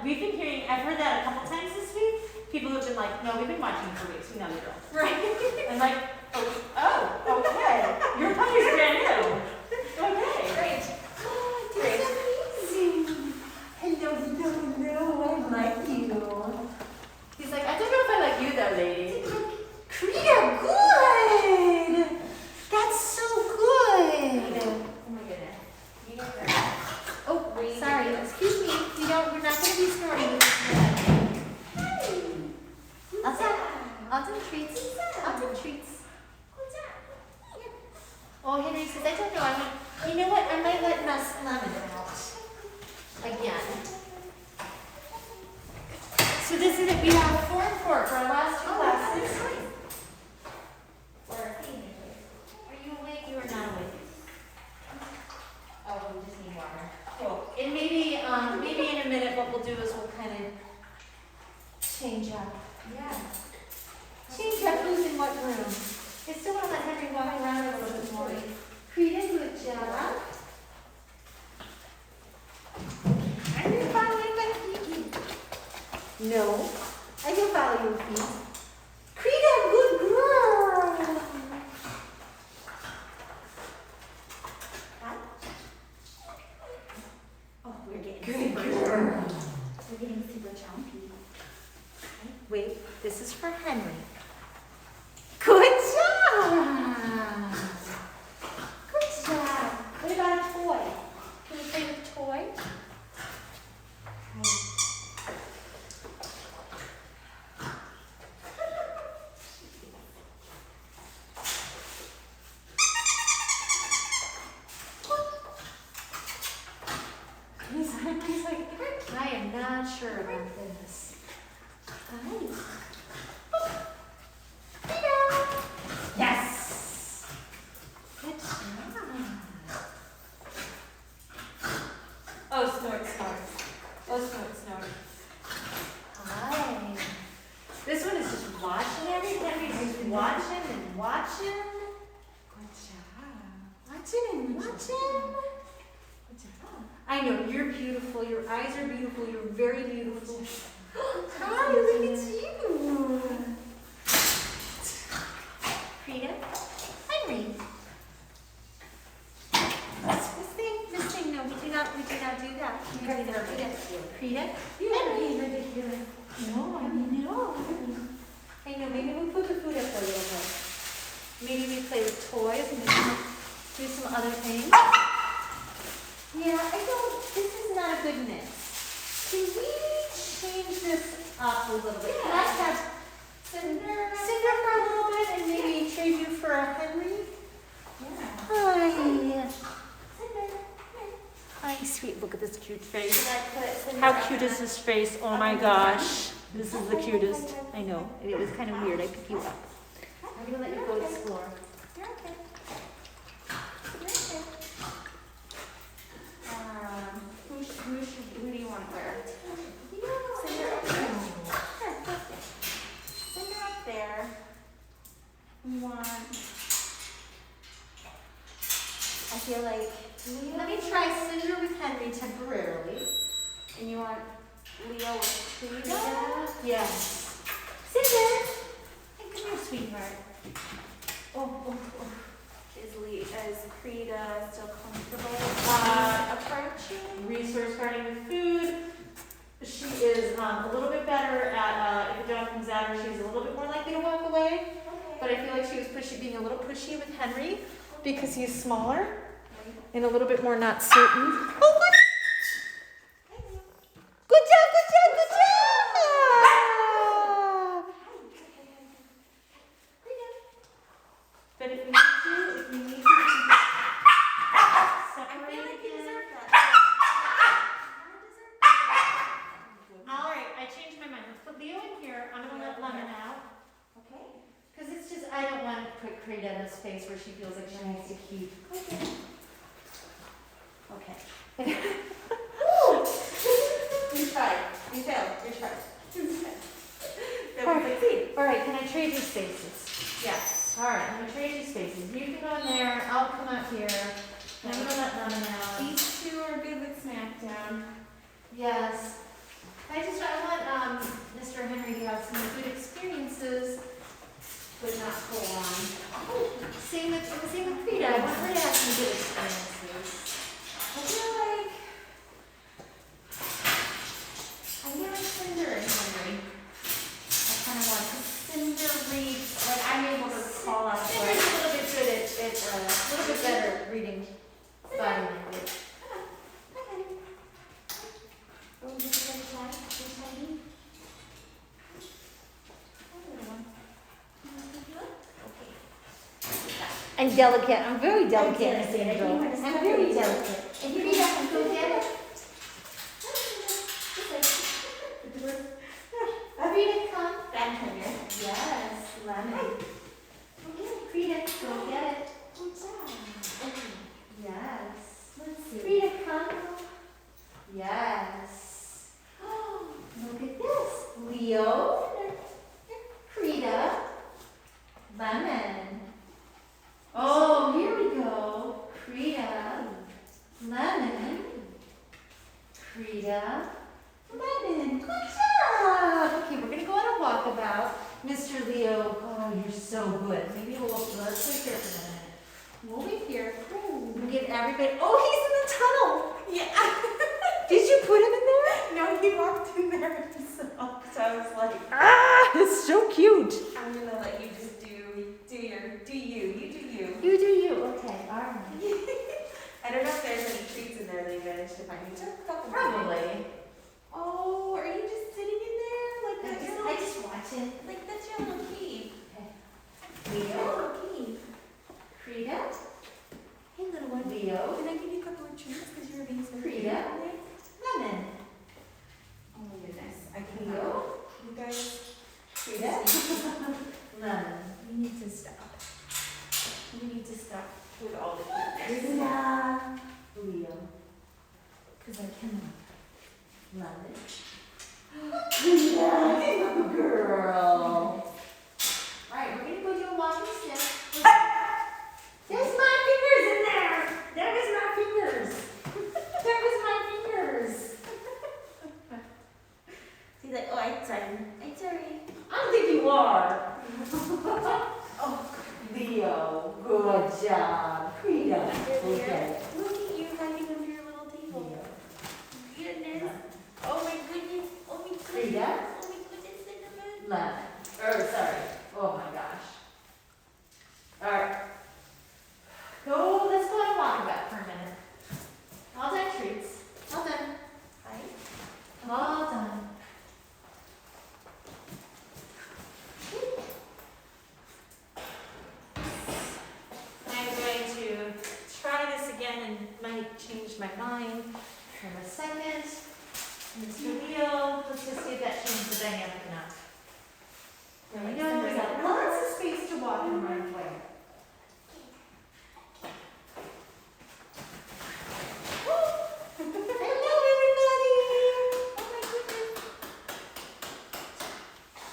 We've been hearing, I've heard that a couple times this week. People have been like, no, we've been watching for weeks. We know the drill. Right. I'm like, oh, okay. Your puppy's brand new. Okay. Great. Oh, Great. that's amazing. Hello, I like you. He's like, I don't know if I like you though, lady. Krita, good. That's so good. Oh my goodness. You guys are Oh, ridiculous. sorry. Excuse me. We're not going to be snoring with this today. I'll do treats. I'll do treats. Oh, Henry says, I don't know. You know what? I might let Miss Lemon out again. So this is it. We have 4 and 4 for our last 2 classes. Are you awake? You are not awake. Oh, we just need water. Cool. And maybe in a minute, what we'll do is we'll kind of change up. Yeah. Change up who's in what room. I still want to let Henry walk around a little bit more. Krita, good job. Are you following my feet? No. I can follow your feet. Krita, good girl. Hi. Oh, we're getting good girl. We're getting super chompy. Okay. Wait, this is for Henry. Good job. Good job. What about a toy? Can we play with a toy? He's like, I am not sure about this. Hi. Yes. Good job. Oh, snort. Oh, snort. Hi. This one is just watching everything. He's just watching and watching. Good job. Watching and watching. Good job. I know, you're beautiful. Your eyes are beautiful. You're very beautiful. Hi, look at you. Krita, Henry. This thing, no, we do not do that. We do not do that. Krita, Henry. Ridiculous. No, I mean at all. I know, maybe we'll put the food up a little bit. Maybe we play with toys and do some other things. Yeah, this is not a good mix. Can we change this up a little bit? Can I have Cinder for a little bit and maybe trade you for a Henry? Yeah. Hi. Cinder. Hi, sweet. Look at this cute face. Should I put Cinder How up cute on is this face? Oh my gosh. This is the cutest. I know. It was kind of weird. I picked you up. I'm going to let you go explore. You're okay. You're okay. Who do you want to wear? Cinder up there. Sure, perfect. Cinder up there. You want... I feel like... Let me try Cinder with Henry temporarily. And you want Leo with Krita? Yes. Cinder! Hey, come here, sweetheart. Oh. Is Krita still comfortable approaching? Resource starting with food. She is a little bit better at, if the dog comes at her, she's a little bit more likely to walk away. But I feel like she was being a little pushy with Henry because he's smaller and a little bit more not certain. Oh, good. Good job. But if we need to, I feel like you deserve that. all right, I changed my mind. Let's put Leo in here. I'm gonna let Lemon out. Okay. Because it's just, I don't want to put Krita in a space where she feels like she needs to keep. Okay. You tried. You failed. You tried. All right, can I trade you spaces? Yes. All right, I'm gonna trade you spaces. You can go in there, I'll come out here. And I'm gonna let Lemon out. These two are good with Smackdown. Yes. full on. Same with Frida. I want her to have some good experiences. I feel like Cinder and Henry. I kind of want Cinder reads, like I'm able to call out Cinder's what. a little bit good at a little bit better at reading body language. Okay. Oh, this is like that. This tiny. Okay. I'm delicate. I'm very delicate, Miss delicate. Angel. You want to I'm step very into it. delicate. And you read up and go get it. Frida, come. Back here. Yes, lemon. Okay, Frida, go get it. Good job. Okay. Yes. Let's see. Frida, come. Yes. Oh, look at this. Leo. Frida. Lemon. Oh, here we go. Frida. Lemon. Frida. Lemon. Good job. Okay, we're gonna go on a walkabout. Mr. Leo, oh, you're so good. Maybe let's wait here for a minute. We'll wait here. We'll give everybody. Oh, he's in the tunnel. Yeah. Did you put him in there? No, he walked in there himself. So I was like, Ah, it's so cute. I'm gonna let you just do you. You do you. You do you. Okay, all right. I don't know if there's any treats in there that you managed to find. You took a couple. Probably. Oh, are you just sitting in there like that's your I little, just watch it. like that's your little cave? Leo. Your little cave. Frida. Hey, little one. Leo. Can I give you a couple of treats because you were being so Frida. Lemon. Oh my goodness, I can't. Leo. You guys. Frida. Lemon. We need to stop. We need to stop with all the cuteness. Frida. Leo. Because I cannot. Lemon. Frida. Good girl. Alright, we're gonna go do a walking step. There's my fingers in there! There was my fingers! There was my fingers! He's like, oh, I'm sorry. I'm sorry. I don't think you are. Oh, Leo, good job. Frida. Okay. Look at you hiding under your little table. Leo. Goodness. Oh my goodness. Oh my goodness. Frida. Oh my goodness, cinnamon. Lemon. Sorry. Oh my gosh. Alright. Go, let's go on a walkabout for a minute. All done treats. All done. Hi. All done. I'm going to try this again and might change my mind in a second. Mr. Leo, let's just see if that changes the dynamic enough. There we go. We got lots of space to walk in the right way. Hello, everybody. Oh my goodness.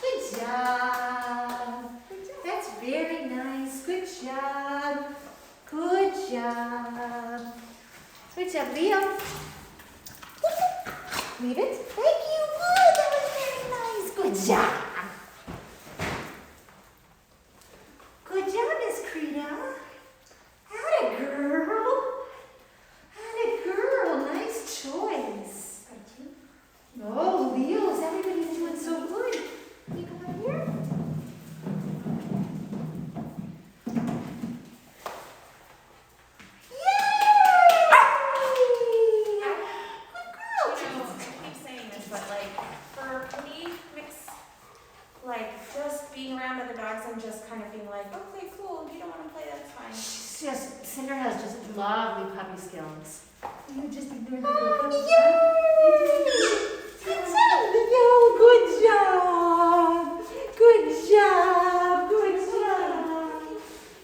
Good job. That's very nice. Good job. Good job. Good job, Leo. Leave it. Thank you. Good. That was very nice. Good job. Good job, Miss Creta. Atta girl. Atta girl. Nice choice. Oh, Leo's. Everybody's doing so good. Can you come up here? I keep saying this, but like, for me, like, just being around other dogs and just kind of being like, okay, cool, you don't want to play, that's fine. She's just, Cinder has just lovely puppy skills. You just ignore Oh, yay! Good job, Leo. Good job. Good job. Good job.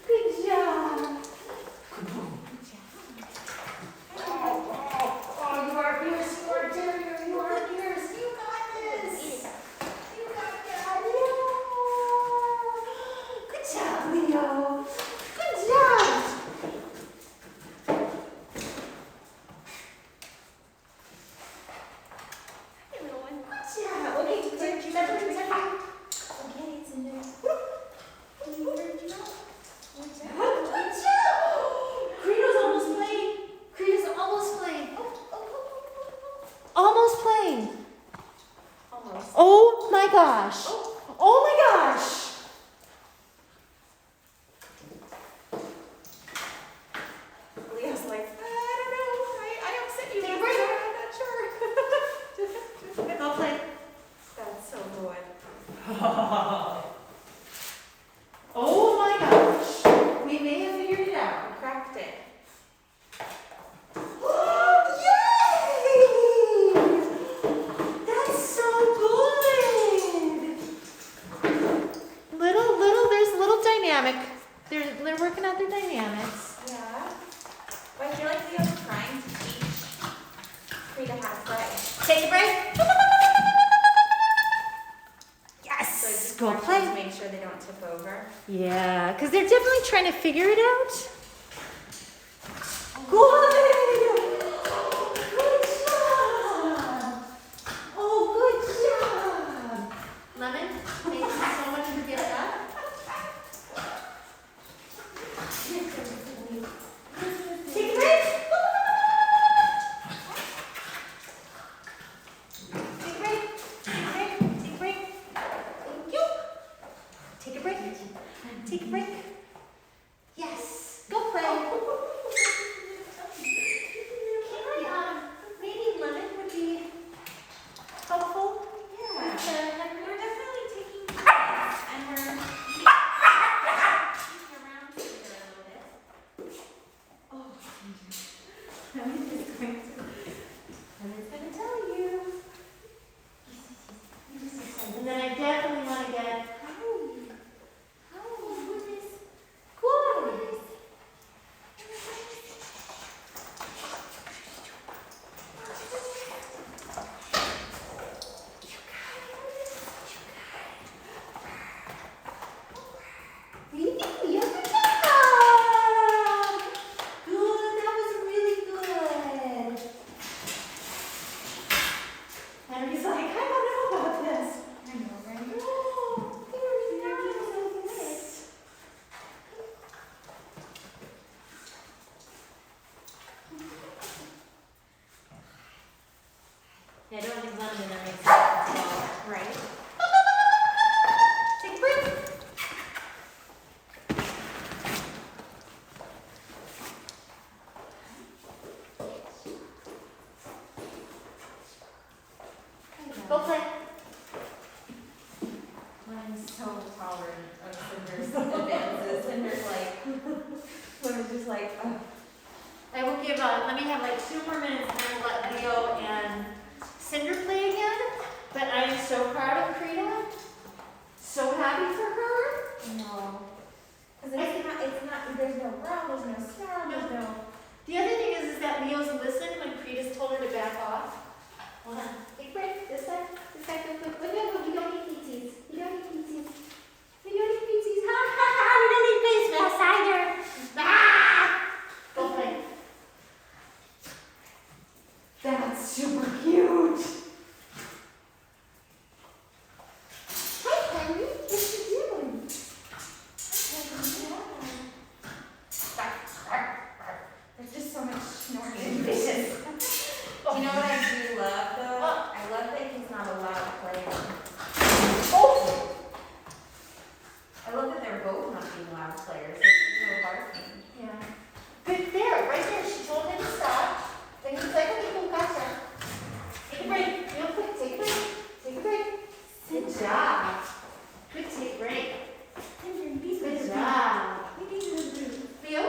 Good job. Oh, you are fierce. You are terrier. You are fierce. You got this. You got that. Yeah. Good job, Leo. Good job. Hey, little one. play. Just make sure they don't tip over. Yeah, because they're definitely trying to figure it out. Good! Good job! Oh, good job! Lemon, thank you so much for getting that. Take a break. Take a break. Take a break. Take a break. Thank you. Take a break. Take a break. Yes. Go play. Maybe lemon would be helpful. Yeah. To have We're definitely taking breaks and we're moving around here a little bit. Oh, Lemon is going to tell you. And then I definitely want to get Oh, goodness. good. Good. That was really good. Henry's like, I don't know about this. I know, right? Oh, very nice. Yeah, I don't think lemon in there makes sense at all. Right. Take a break. Go play. I'm so tolerant of Cinder's advances. Cinder's like, Cinder's just like, oh. I will give, let me have like 2 more minutes and then we'll let Leo and Cinder play again. But I am so proud of Krita. So happy for her. No. Because it's not, there's no ground, there's no sound, there's no. The other thing is that Leo's listened when Krita's told her to back off. Hold on. Take a break. This side. This side real quick. No, you don't need PTs. You don't need PTs. You don't need PTs. Ha ha ha. We don't need face masks either. Ah! Go play. That's super cute. Hi, Henry. What you doing? There's just so much snorting and vicious. Do you know what I do love though? I love that he's not a loud player. Oh! I love that they're both not being loud players. There's no barking. Yeah. Good there. Right there. She told him to stop. Then he's like, okay, cool, gotcha. Take a break. Real quick. Take a break. Take a break. Good job. Good take break. Good job. Leo?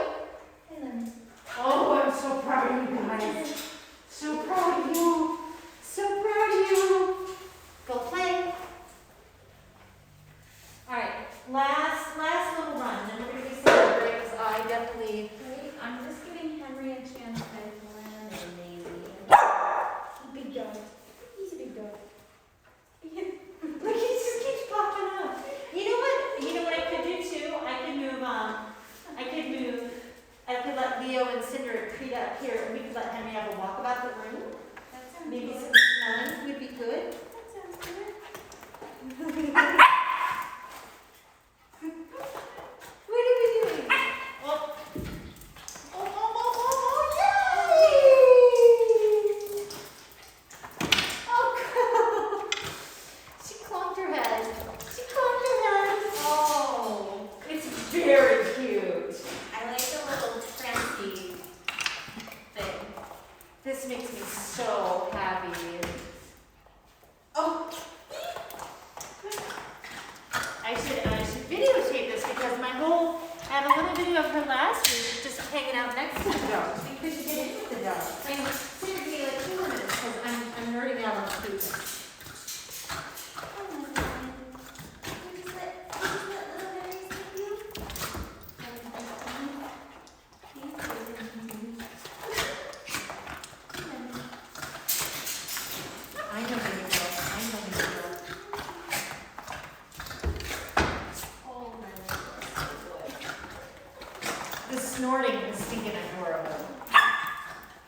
Oh, I'm so proud of you guys. So proud of you. So proud of you. Go play. All right. Last little run. Then we're going to be some breaks. I definitely. I'm just giving Henry a chance to land and maybe. Big dog. He's a big dog. Look, he just keeps popping up. You know what? You know what I could do too? I could let Leo and Cinder Krita up here, and we could let Henry have a walk about the room. That sounds Maybe good. some smelling would be good. That sounds good. What are we doing? Oh. Yay! Oh, she clunked her head. She clunked her head. Oh, it's very cute. I like the little fancy thing. This makes me so happy. Oh. I should videotape this because I have a little video of her last week just hanging out next to the dogs because you get in with the dogs. And it's going to be like 2 minutes because I'm nerding out on food things. I know who you are. I know who you are. freaking stinking adorable.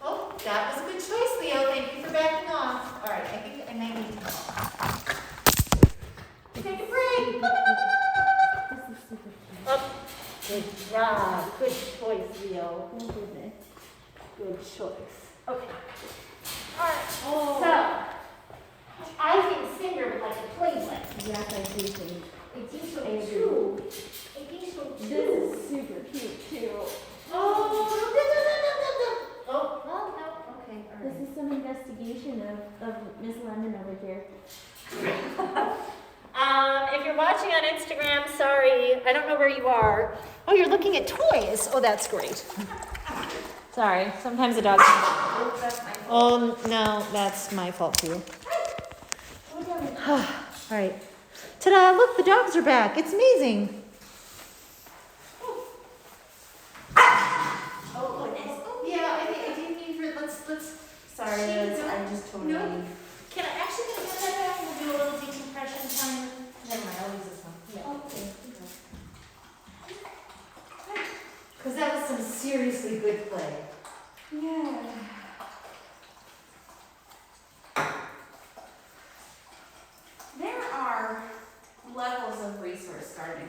Oh, that was a good choice, Leo. Thank you for backing off. All right, I think I might need to take a break. This is super cute. Oh, good job. Good choice, Leo. Oh goodness. Good choice. Okay. All right. Oh. So, I think Cinder would like to play with. Yes, I do think. I think so I agree. too. I think so too. This is super cute too. Oh, oh, no. Okay, all right. This is some investigation of Miss Lemon over here. If you're watching on Instagram, sorry, I don't know where you are. Oh, you're looking at toys. Oh, that's great. Sorry, sometimes the dogs. Oh, that's my fault. No, that's my fault too. Oh, darn. All right. Ta-da, look, the dogs are back. It's amazing. Oh goodness. Yeah, I didn't mean for, let's. Sorry, Liz, I just totally. No. Can I actually get that back? We'll do a little decompression time. Never mind, I'll use this one. Yeah. Okay. Because that was some seriously good play. Yeah. There are levels of resource gardening,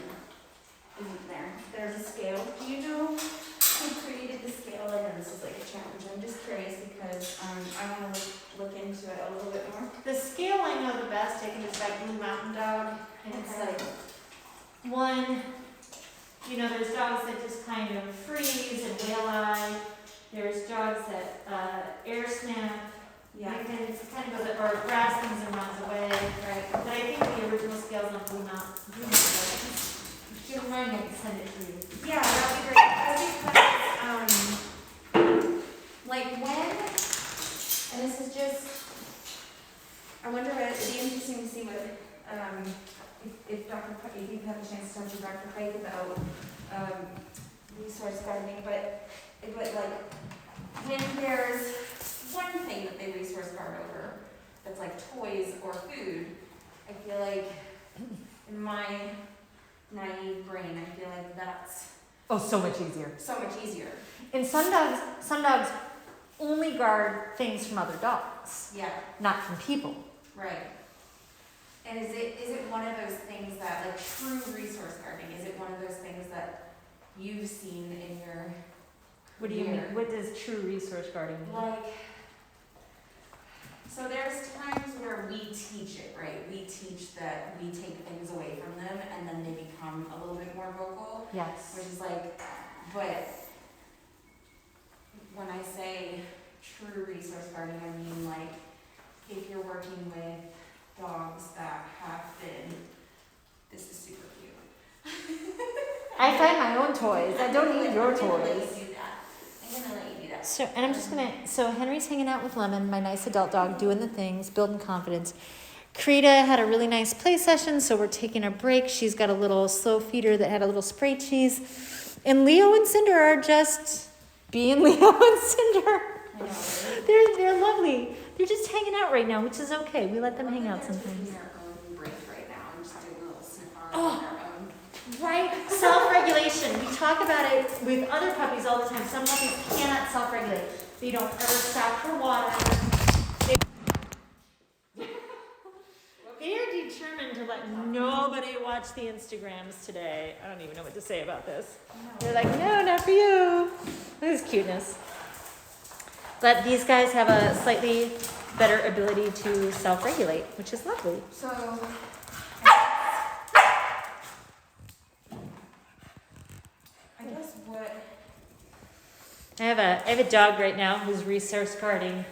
isn't there? There's a scale. Do you know who created the scale? I know this is like a challenge. I'm just curious because I want to look into it a little bit more. The scale I know the best, I think, is by Blue Mountain Dog. And it's Okay. like, one, there's dogs that just kind of freeze and whale eye. There's dogs that air snap. Yeah. You can kind of go, or grabs things and runs away. Right. But I think the original scale's on Blue Mountain. If you remind me, I can send it to you. Yeah, that'd be great. Because, like when, and this is just, I wonder, it'd be interesting to see what, if Dr. Pike, if you have a chance to talk to Dr. Pike about, resource gardening, but like, when there's one thing that they resource guard over, that's like toys or food, I feel like, in my naive brain, I feel like that's Oh, so much easier. so much easier. And some dogs only guard things from other dogs, Yeah, not from people. right. And is it one of those things that, like true resource gardening, is it one of those things that you've seen in your, What do you Yeah. mean? What does true resource guarding mean? like, so there's times where we teach it, right? We teach that we take things away from them and then they become a little bit more vocal, Yes. which is like, but when I say true resource gardening, I mean like, if you're working with dogs that have been, this is super cute. I find my own toys. I don't need your I'm gonna let you toys. do that. I'm gonna let you do that. So Henry's hanging out with Lemon, my nice adult dog, doing the things, building confidence. Krita had a really nice play session, so we're taking a break. She's got a little slow feeder that had a little spray cheese. And Leo and Cinder are just being Leo and Cinder. I know, right? They're lovely. They're just hanging out right now, which is okay. We let them hang out They're sometimes. taking their own break right now and just doing a little sniff on Oh. their own. Right, self-regulation. We talk about it with other puppies all the time. Some puppies cannot self-regulate. They don't ever stop for water. They're determined to let nobody watch the Instagrams today. I don't even know what to say about this. They're like, no, not for you. This is cuteness. But these guys have a slightly better ability to self-regulate, which is lovely. So, I guess what, I have a dog right now who's resource guarding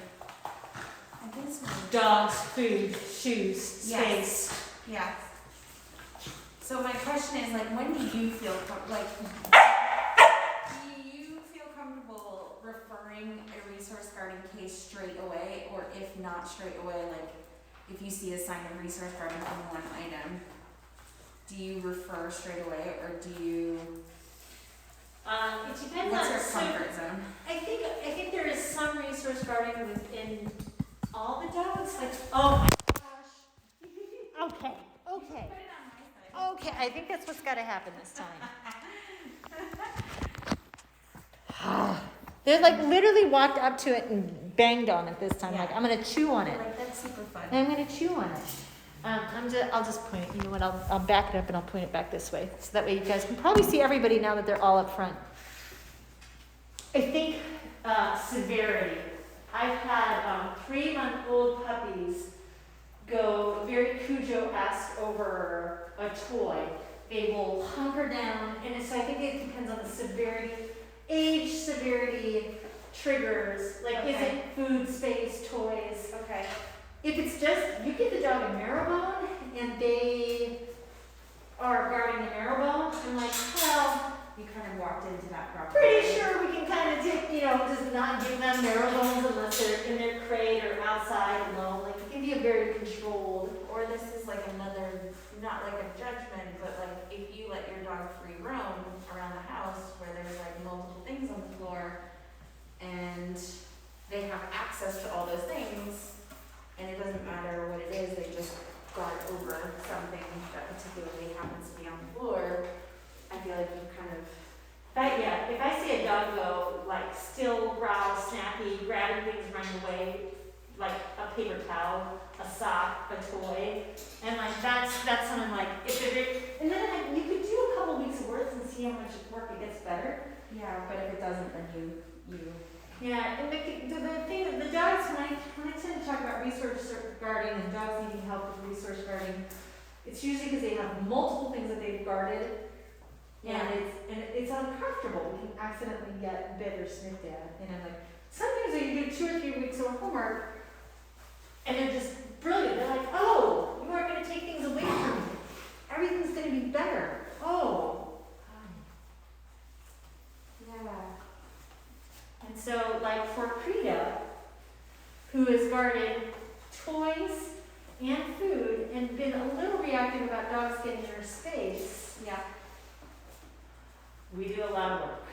I guess what, dogs, food, shoes, space. Yes. yeah. So my question is like, when do you feel, do you feel comfortable referring a resource guarding case straight away, or if not straight away, like, if you see a sign of resource guarding on one item, do you refer straight away, or do you, It depends what's on your so comfort zone? I think there is some resource guarding within all the dogs. Like, oh my gosh. Okay. Okay, I think that's what's got to happen this time. They like literally walked up to it and banged on it this time. Like, I'm gonna chew on it. Like, that's super fun. I'm gonna chew on it. I'll just point it. You know what? I'll back it up and I'll point it back this way, so that way you guys can probably see everybody now that they're all up front. I think severity. I've had 3-month-old puppies go very Cujo-esque over a toy. They will hunker down, and so I think it depends on the severity, age, severity, triggers. Like, is it food, space, toys? Okay. If it's just, you give the dog a marrow bone and they are guarding the marrow bone, I'm like, well, You kind of walked into that property. pretty sure we can kind of take, just not give them marrow bones unless they're in their crate or outside alone. Like, it can be a very controlled. Or this is like another, not like a judgment, but like if you let your dog free roam around the house where there's like multiple things on the floor and they have access to all those things and it doesn't matter what it is, they just guard over something that particularly happens to be on the floor, I feel like you kind of, If I see a dog go, like, still growl, snappy, grabbing things, running away, like a paper towel, a sock, a toy, and like, that's something like, and then like, you could do a couple weeks of work and see how much work it gets better. yeah, but if it doesn't, then you. Yeah, and the thing that the dogs, when I tend to talk about resource guarding and dogs needing help with resource guarding, it's usually because they have multiple things that they've guarded, and it's uncomfortable. We can accidentally get bit or sniffed at, and I'm like, sometimes you do 2 or 3 weeks of homework, and they're just brilliant. They're like, oh, you aren't going to take things away from me. Everything's going to be better. Oh. Yeah. And so, like, for Krita, who has guarded toys and food and been a little reactive about dogs getting in her space, Yeah. we do a lot of work.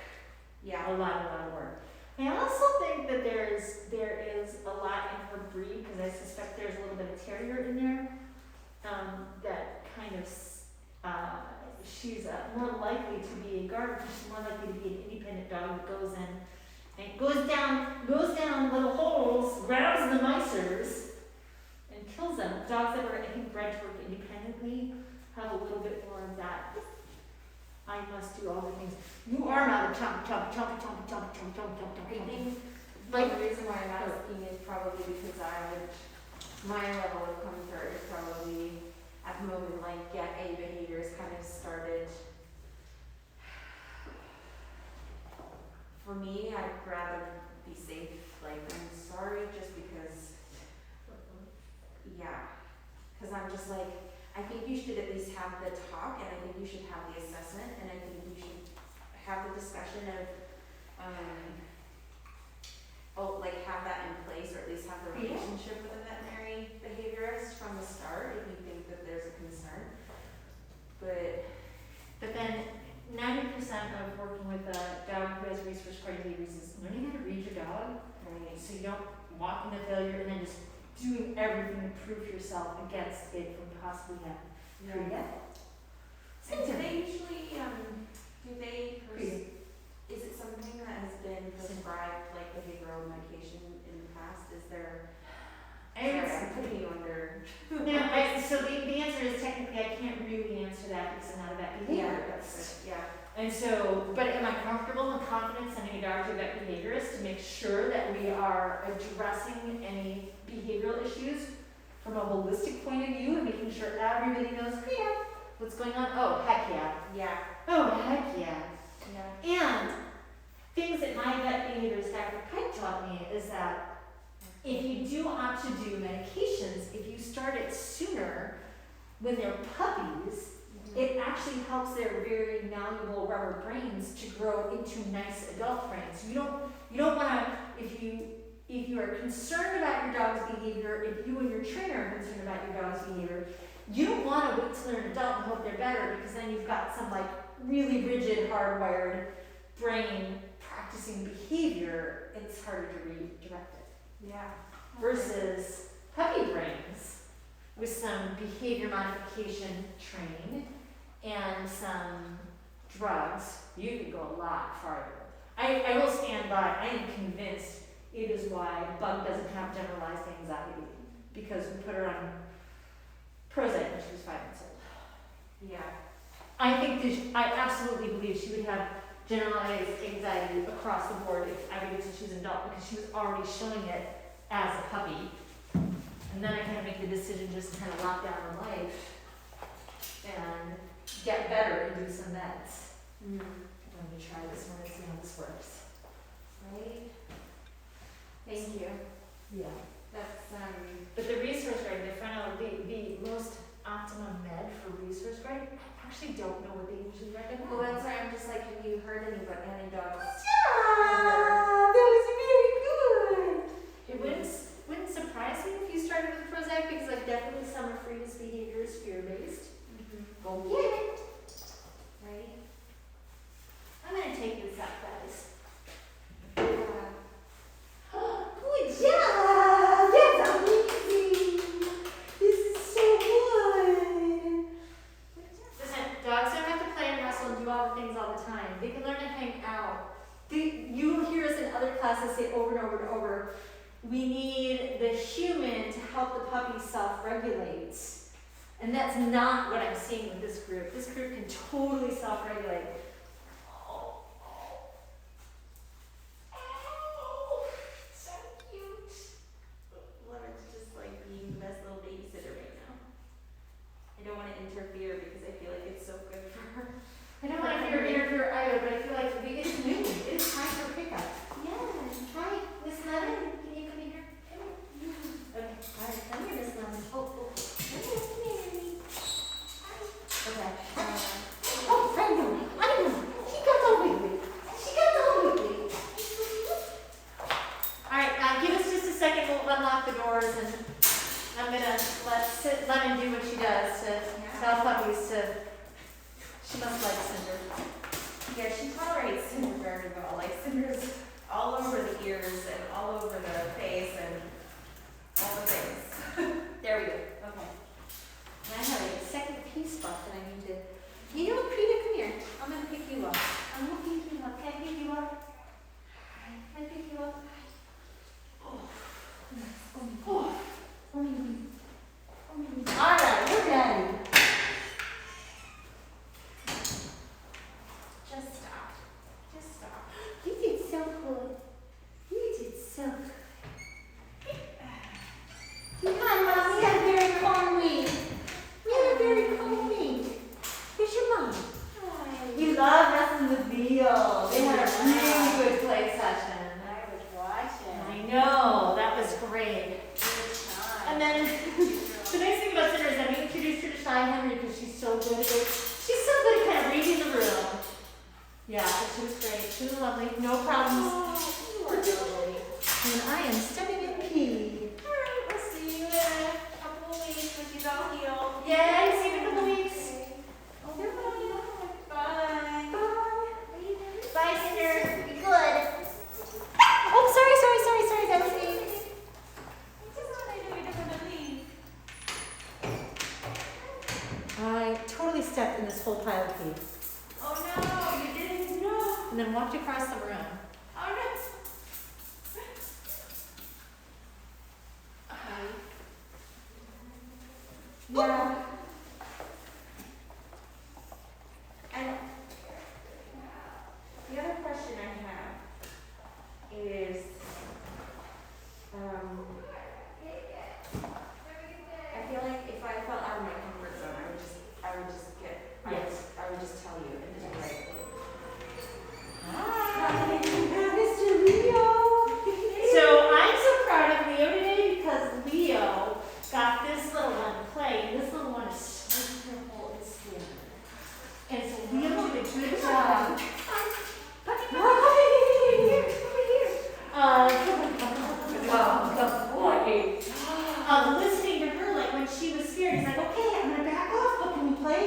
Yeah. A lot of work. I also think that there is a lot in her breed, because I suspect there's a little bit of terrier in there, that kind of, she's more likely to be a guarder, she's more likely to be an independent dog that goes in and goes down little holes, grabs the micers, and kills them. Dogs that are, I think, bred to work independently have a little bit more of that. I must do all the things. You are not a chomp. I think Like, the reason why I'm asking is probably because my level of comfort is probably at the moment like get A behaviors kind of started. For me, I'd rather be safe. Like, I'm sorry just because, because I'm just like, I think you should at least have the talk, and I think you should have the assessment, and I think you should have the discussion of, have that in place, or at least have the relationship with a veterinary behaviorist from the start if you think that there's a concern. But then 90% of working with a dog who has resource guard behaviors is learning how to read your dog, so you don't walk into failure and then just doing everything to prove yourself against it from possibly having And do they usually, is it something that has been prescribed, like behavioral medication in the past? Is there, I'm putting you under. So the answer is technically I can't really answer that because I'm not a vet behaviorist. Yeah. And so, but am I comfortable and confident sending a dog to a vet behaviorist to make sure that we are addressing any behavioral issues from a holistic point of view and making sure everybody knows, what's going on? Oh, heck yeah. Yeah. Oh, heck yeah. Yeah. And things that my vet behaviorist Dr. Pike taught me is that if you do opt to do medications, if you start it sooner when they're puppies, it actually helps their very malleable rubber brains to grow into nice adult brains. You don't want to, if you are concerned about your dog's behavior, if you and your trainer are concerned about your dog's behavior, you don't want to wait till they're an adult and hope they're better, because then you've got some like really rigid, hardwired brain practicing behavior. It's harder to redirect it. Yeah. Versus puppy brains with some behavior modification training and some drugs, you could go a lot farther. I will stand by, I am convinced it is why Bug doesn't have generalized anxiety, because we put her on Prozac when she was 5 months old. Yeah. I think this, I absolutely believe she would have generalized anxiety across the board if I waited till she was an adult, because she was already showing it as a puppy. And then I kind of make the decision just to kind of lock down her life and get better and do some meds. Mm. Let me try this one and see how this works. Right? Thank you. Yeah. That's, But the resource guide, they found out the most optimum med for resource guide, I actually don't know what they usually recommend. well, that's why I'm just like, have you heard any about anecdotes? That was really good. It wouldn't surprise me if you started with Prozac, because like definitely some are freeze behavior is fear-based. Go get it. Right? I'm gonna take this out, guys. Yeah. Good job! That's amazing! This is so good! Listen, dogs don't have to play and wrestle and do all the things all the time. They can learn to hang out. You'll hear us in other classes say over and over and over, we need the human to help the puppy self-regulate. And that's not what I'm seeing with this group. This group can totally self-regulate. So cute. Lauren's just like being the best little babysitter right now. I don't want to interfere because I feel like it's so good for her. I don't want to interfere either, but I feel like it's new. It's time for pickup. Yes. Hi, Miss Lemon. Can you come in here? Okay, all right, come here, Miss Lemon. Oh. Okay. Oh, I know. She got all wiggly. All right, give us just a second. We'll unlock the doors, and I'm gonna let Lemon do what she does to tell puppies to. She must like Cinder. Yeah, she tolerates Cinder very well. Like Cinder's all over the ears and all over the face and all the things. There we go. Okay. And I have a second pea spot that I need to. You know what, Prita, come here. I'm gonna pick you up. I'm gonna pick you up. Can I pick you up? Can I pick you up? All right, we're ready. Just stop. Just stop. You did so good. You did so good. Hi, Mom. We had a very calm week. We had a very calm week. Where's your mom? You love wrestling with Leo. They had a really good play session. I was watching. I know, that was great. Good time. And then the nice thing about Cinder is that we introduced her to Shy Henry because she's so good at it. She's so good at kind of reading the room. Yeah, but she was great. She was lovely. No problems. Oh, you are lovely. And I am stepping in pee. Alright, we'll see you in a couple of weeks when she's all healed. Yeah, see you in a couple weeks. Oh, goodbye. Bye. Bye. Bye, Cinder. Be good. Oh, sorry. That was me. I totally stepped in this whole pile of pee. Oh no, you didn't know. And then walked across the room. Oh no. Yeah. And the other question I have is, I feel like if I felt out of my comfort zone, I would just tell you and just be like, Hi, Mr. Leo. So I'm so proud of Leo today because Leo got this little one to play, and this little one is so careful and slim. And so Leo did a good job. Good boy. Listening to her, like when she was scared, he's like, okay, I'm gonna back off, but can we play?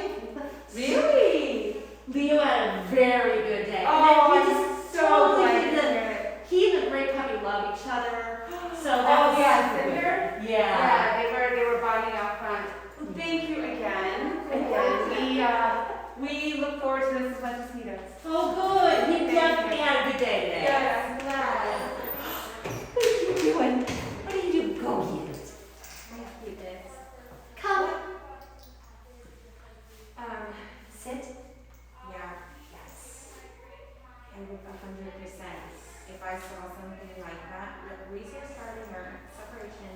really? Leo had a very good day. Oh, and then he I'm just so totally glad did to the, hear it. he and the great puppy love each other. So that Oh, was yeah, super Cinder? good. Yeah. Yeah, they were bonding out front. Thank you again. Again, we look looking forward to this as much as he does. Oh, good. He definitely had a good day today. Yes, I'm glad. What are you doing? What are you doing? Go get it. I hate this. Come. Sit. Yeah, yes. I would 100%. If I saw something like that, like resource guarding or separation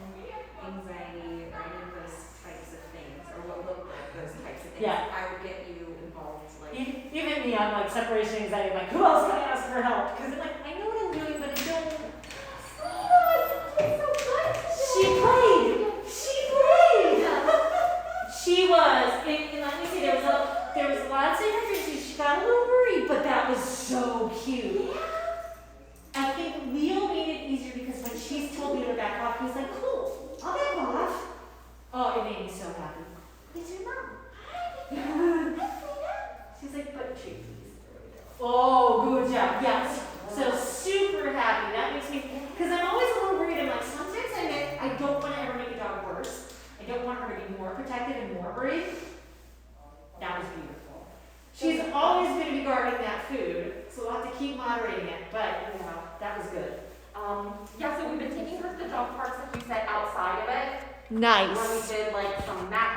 anxiety or any of those types of things, or what look like those types of things, Yeah. I would get you involved. Like, Even me, I'm like separation anxiety. I'm like, who else can I ask for help? Because I'm like, I know what I'm doing, but I don't. She played. She played. She was. And let me see. There was lots of differences. She got a little worried, but that was so cute. I think Leo made it easier because when she's told me to back off, he's like, cool, I'll back off. Oh, it made me so happy. who's your mom? She's like, but treat please. Oh, good job. Yes. So super happy. That makes me, because I'm always a little worried. I'm like, sometimes I don't want to ever make a dog worse. I don't want her to be more protected and more worried. That was beautiful. She's always going to be guarding that food, so we'll have to keep moderating it. But, you know, that was good. Yeah, so we've been taking her to the dog parks, like you said, outside of it. Nice. Where we did like some mat